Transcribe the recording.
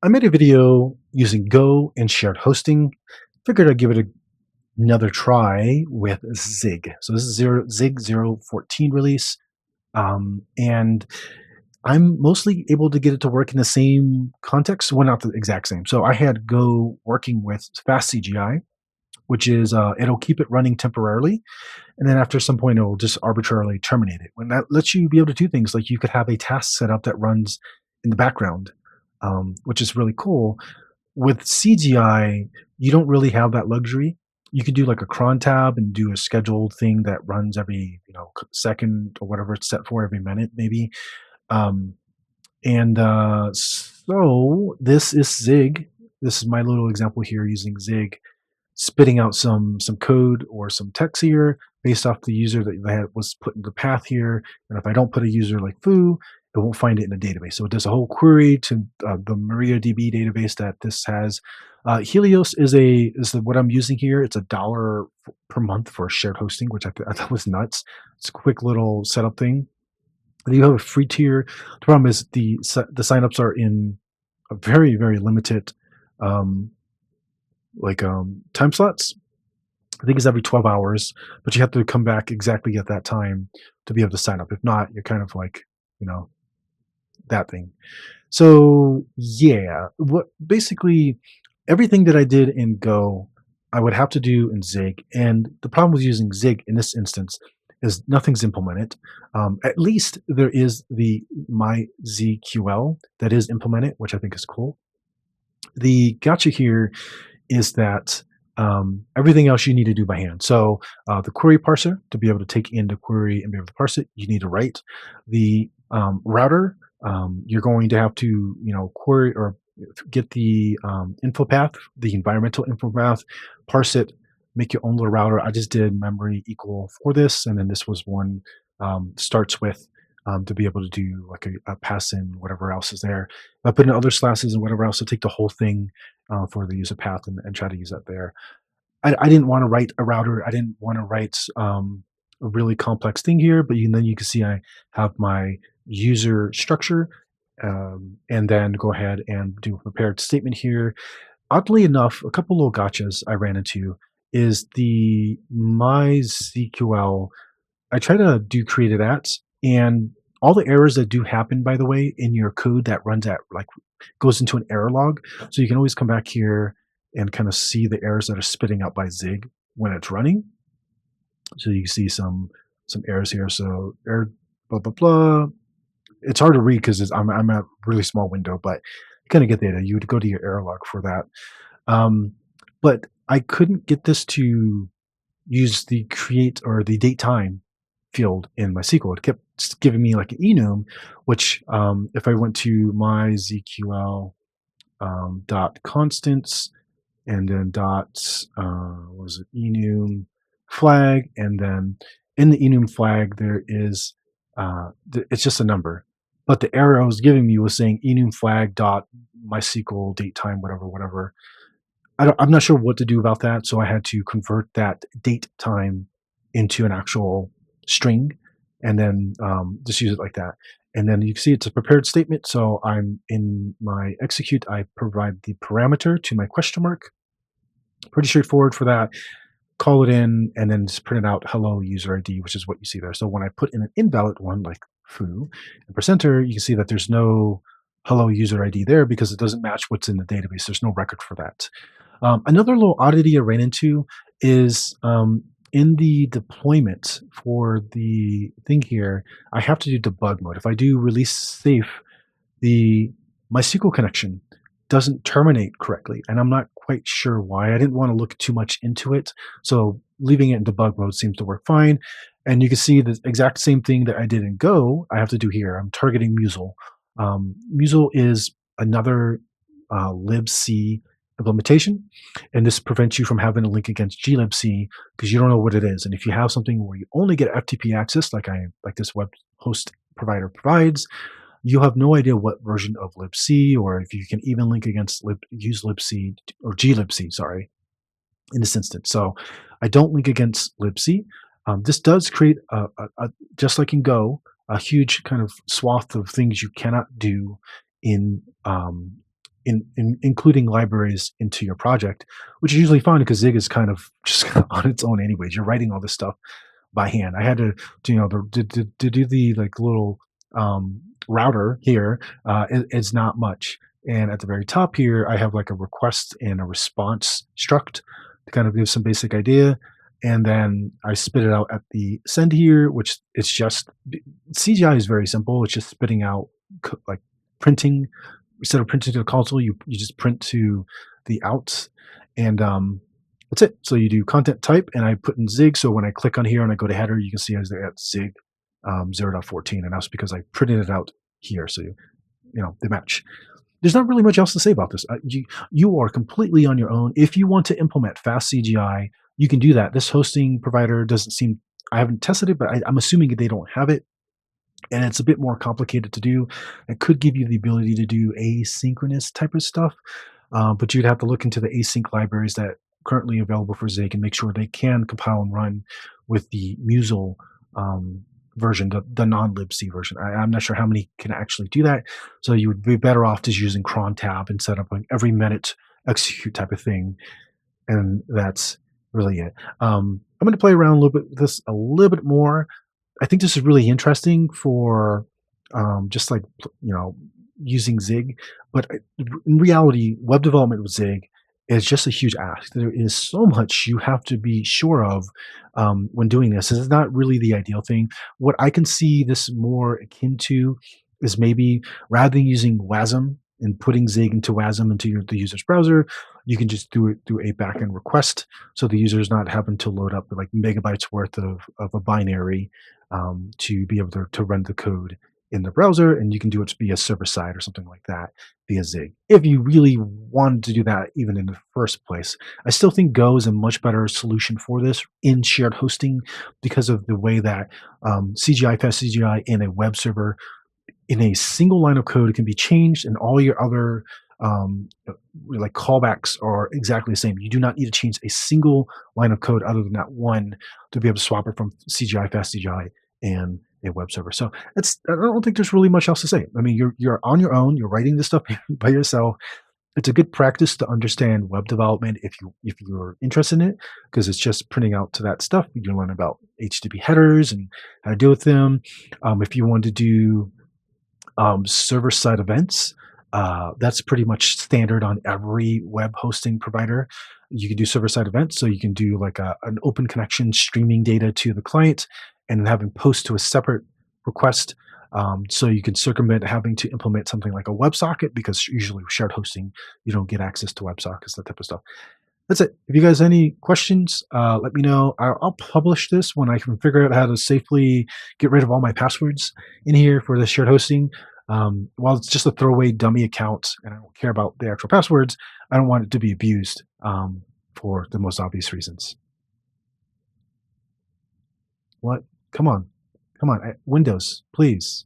I made a video using Go and shared hosting. Figured I'd give it another try with Zig. So this is Zig 014 release, and I'm mostly able to get it to work in the same context. Well, not the exact same. So I had Go working with fast CGI, which is it'll keep it running temporarily, and then after some point it'll just arbitrarily terminate it. When that lets you be able to do things like you could have a task set up that runs in the background, which is really cool. With CGI, you don't really have that luxury. You could do like a cron tab and do a scheduled thing that runs every second or whatever it's set for, every minute maybe. Um, and so this is Zig. This is my little example here using Zig, spitting out some code or some text here based off the user that was put in the path here. And if I don't put a user like foo, it won't find it in the database. So it does a whole query to the MariaDB database that this has. Helios what I'm using here. It's $1 per month for shared hosting, which I thought was nuts. It's a quick little setup thing. And you have a free tier. The problem is the signups are in a very limited um, time slots. I think it's every 12 hours, but you have to come back exactly at that time to be able to sign up. If not, you're kind of like, you know, that thing. So yeah, what basically everything that I did in Go, I would have to do in Zig. And the problem with using Zig in this instance is nothing's implemented. At least there is the MyZQL that is implemented, which I think is cool. The gotcha here is that everything else you need to do by hand. So the query parser, to be able to take in the query and be able to parse it, you need to write. The router, you're going to have to query or get the info path, the environmental info path, parse it, make your own little router. I just did memory equal for this, and then this was one starts with to be able to do like a pass in whatever else is there. I put in other slashes and whatever else to take the whole thing for the user path and try to use that there. I didn't want to write a router. I didn't want to write a really complex thing here, but then you can see I have my user structure, and then go ahead and do a prepared statement here. Oddly enough, a couple little gotchas I ran into is the MySQL. I try to do created at, and all the errors that do happen, by the way, in your code that runs at like goes into an error log. So you can always come back here and kind of see the errors that are spitting out by Zig when it's running. So you can see some errors here. So error blah blah blah. It's hard to read because I'm at a really small window, but you kind of get the idea. You would go to your error log for that. Um, but I couldn't get this to use the create or the date time field in my SQL. It kept giving me like an enum, which if I went to my ZQL dot constants and then dot what was it, enum flag, and then in the enum flag there is it's just a number, but the error I was giving me was saying enum flag dot MySQL date time whatever. I'm not sure what to do about that, so I had to convert that date time into an actual string, and then just use it like that. And then you can see it's a prepared statement. So I'm in my execute. I provide the parameter to my question mark. Pretty straightforward for that. Call it in, and then just print it out hello user ID, which is what you see there. So when I put in an invalid one like foo and percenter, you can see that there's no hello user ID there because it doesn't match what's in the database. There's no record for that. Another little oddity I ran into is in the deployment for the thing here, I have to do debug mode. If I do release safe, the MySQL connection doesn't terminate correctly, and I'm not quite sure why. I didn't want to look too much into it, so leaving it in debug mode seems to work fine. And you can see the exact same thing that I did in Go, I have to do here. I'm targeting Musel. Musel is another libc implementation, and this prevents you from having to link against glibc because you don't know what it is. And if you have something where you only get FTP access, like this web host provider provides, you have no idea what version of libc, or if you can even link against use libc or glibc, sorry, in this instance. So I don't link against libc. This does create just like in Go, a huge kind of swath of things you cannot do in including libraries into your project, which is usually fun because Zig is kind of just kind of on its own anyways. You're writing all this stuff by hand. I had to you know, to do the like little um, router here. It's not much, and at the very top here, I have like a request and a response struct to kind of give some basic idea, and then I spit it out at the send here, which it's just CGI is very simple. It's just spitting out like printing instead of printing to the console, you just print to the outs, and that's it. So you do content type, and I put in Zig. So when I click on here and I go to header, you can see as at Zig 0.14, and that's because I printed it out here. So you know they match. There's not really much else to say about this. You are completely on your own. If you want to implement fast CGI, you can do that. This hosting provider doesn't seem. I haven't tested it, but I'm assuming they don't have it, and it's a bit more complicated to do. It could give you the ability to do asynchronous type of stuff, but you'd have to look into the async libraries that currently available for Zig and make sure they can compile and run with the Musel um, version, the non-libc version. I'm not sure how many can actually do that, so you would be better off just using cron tab and set up like every minute execute type of thing, and that's really it. I'm going to play around a little bit with this a little bit more. I think this is really interesting for just like you know using Zig, but in reality, web development with Zig is just a huge ask. There is so much you have to be sure of when doing this. It's not really the ideal thing. What I can see this more akin to is maybe rather than using WASM and putting Zig into WASM into the user's browser, you can just do it through a backend request, so the user is not having to load up like megabytes worth of a binary to be able to run the code in the browser, and you can do it via server side or something like that via Zig. If you really wanted to do that, even in the first place, I still think Go is a much better solution for this in shared hosting because of the way that CGI, fast CGI, and a web server in a single line of code can be changed, and all your other like callbacks are exactly the same. You do not need to change a single line of code other than that one to be able to swap it from CGI, fast CGI, and a web server. So I don't think there's really much else to say. I mean, you're on your own. You're writing this stuff by yourself. It's a good practice to understand web development if you're interested in it, because it's just printing out to that stuff. You learn about HTTP headers and how to deal with them. If you want to do server side events. That's pretty much standard on every web hosting provider. You can do server side events, so you can do like an open connection streaming data to the client and having post to a separate request. So you can circumvent having to implement something like a WebSocket because usually with shared hosting, you don't get access to WebSockets, that type of stuff. That's it. If you guys have any questions, let me know. I'll publish this when I can figure out how to safely get rid of all my passwords in here for the shared hosting. While it's just a throwaway dummy account and I don't care about the actual passwords, I don't want it to be abused for the most obvious reasons. What? Come on. Come on. Windows, please.